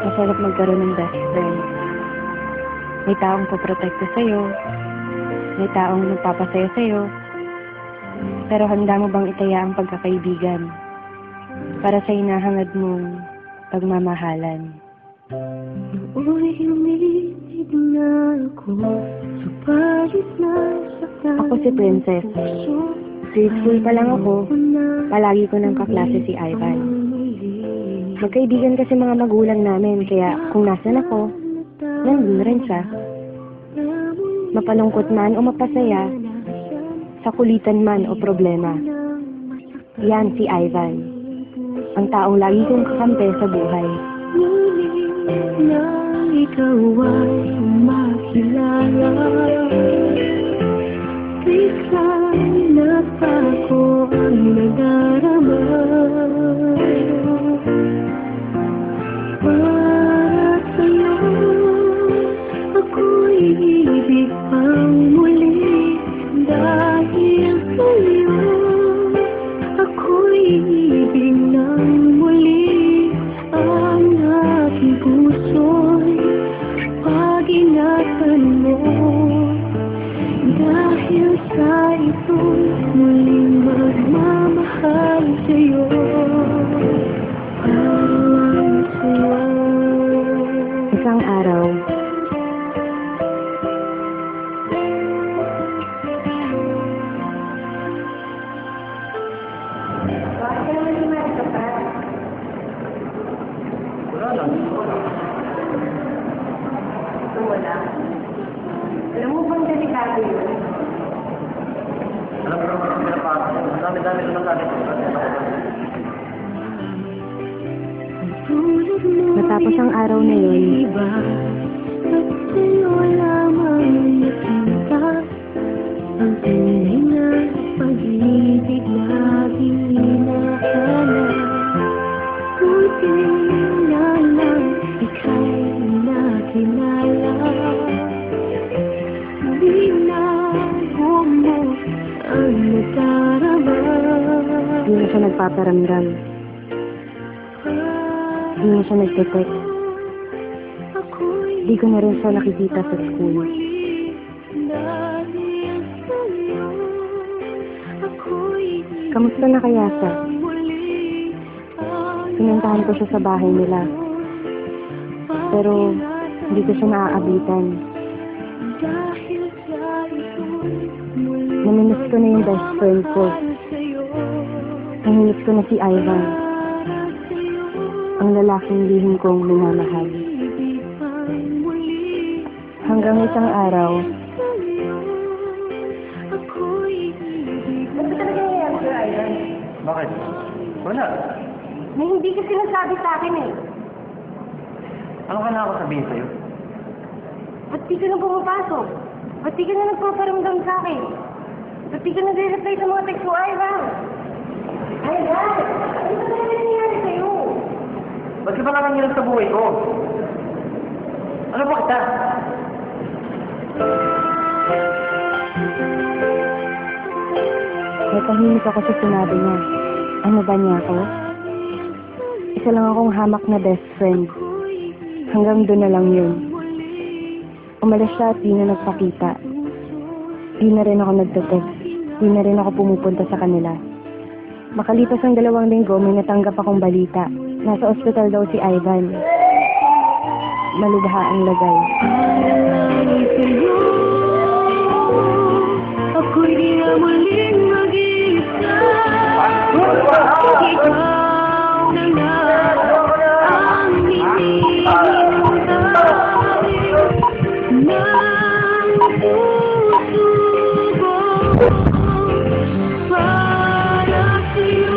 Masarap magkaroon ng best friend. May taong poprotekta sa'yo. May taong nagpapasaya sa'yo. Pero handa mo bang itaya ang pagkakaibigan para sa hinahangad mong pagmamahalan? Ako si Princess. Grade school pa lang ako, palagi ko ng kaklase si Ivan. Magkaibigan kasi mga magulang namin, kaya kung nasan ako, nandun rin siya. Mapalungkot man o mapasaya, sa kulitan man o problema. Yan si Ivan, ang taong lagi kong kakampi sa buhay. Nang ikaw ay makilala, biglang napako ang nadarama. Para sa'yo, ako'y ibig pang muli. Dahil sa'yo, ako'y ibig ng muli. Ang aking puso'y pag-ingatan mo. Dahil sa ito'y muling magmamahal sa'yo. Isang araw, wala. Alam mo bang delikado yun? Alam mo naman kung pinapasok. Ang dami-dami naman natin. matapos ang araw na yun, At sa'yo lamang nakita ang tunay na pag-ibig laging hinahanap. Buti na lang ika'y nakilala. Di na mo ang nadarama. hindi na siya nagpaparamdam. Hindi na siya nagte-text. Di ko na rin siya nakikita sa school. Kamusta na kaya siya? Pinuntahan ko siya sa bahay nila. Pero hindi ko siya naaabitan. Namimiss ko na yung best friend ko. Namimiss ko na si Ivan. Ang lalaking lihim kong minamahal. Hanggang isang araw, Ano ba talaga nangyayari sa'yo, Ivan? Bakit? Wala. May hindi ka sinasabi sa akin eh. Ano ka na ako sabihin sa'yo? Ba't di ka na pumapasok? Ba't di ka na nagpaparamdam sa akin? Ba't di ka nagre-reply sa mga text mo, Ivan? Ivan! Ano ba talaga nangyayari sa'yo? Ba't ka ba nangyayari sa buhay ko? Ano ba kita? natahimik ako sa sinabi niya. Ano ba niya ako? Isa lang akong hamak na best friend. Hanggang doon na lang yun. Umalis siya at di na nagpakita. Di na rin ako nagte-text. Di na rin ako pumupunta sa kanila. Makalipas ang 2 linggo, may natanggap akong balita. Nasa ospital daw si Ivan. Malubha ang lagay. Ako'y di na muling mag-iisa. Ikaw na nga ang hinihintayin ng puso ko. Para sa'yo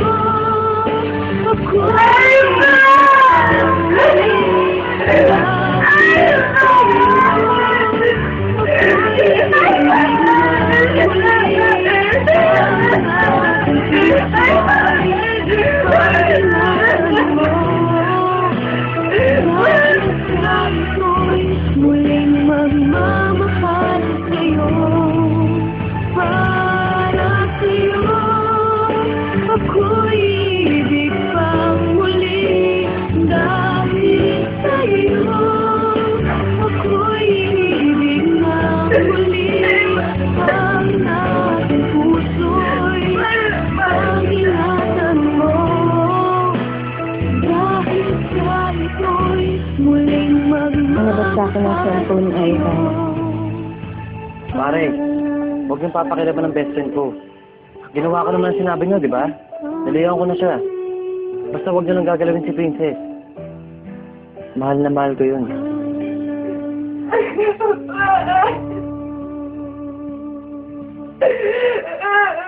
ako'y muling magmamahal sa'yo. Para sa'yo ako'y ibig pang muli. Dahil sa'yo muling Nalabas sa akin ang cellphone ni Ivan. Pare, huwag niyong papakilaban ng best friend ko. Ginawa ko naman ang sinabi niyo, di ba? Naliyawan ko na siya. Basta huwag niyo lang gagalawin si Princess. Mahal na mahal ko yun. mag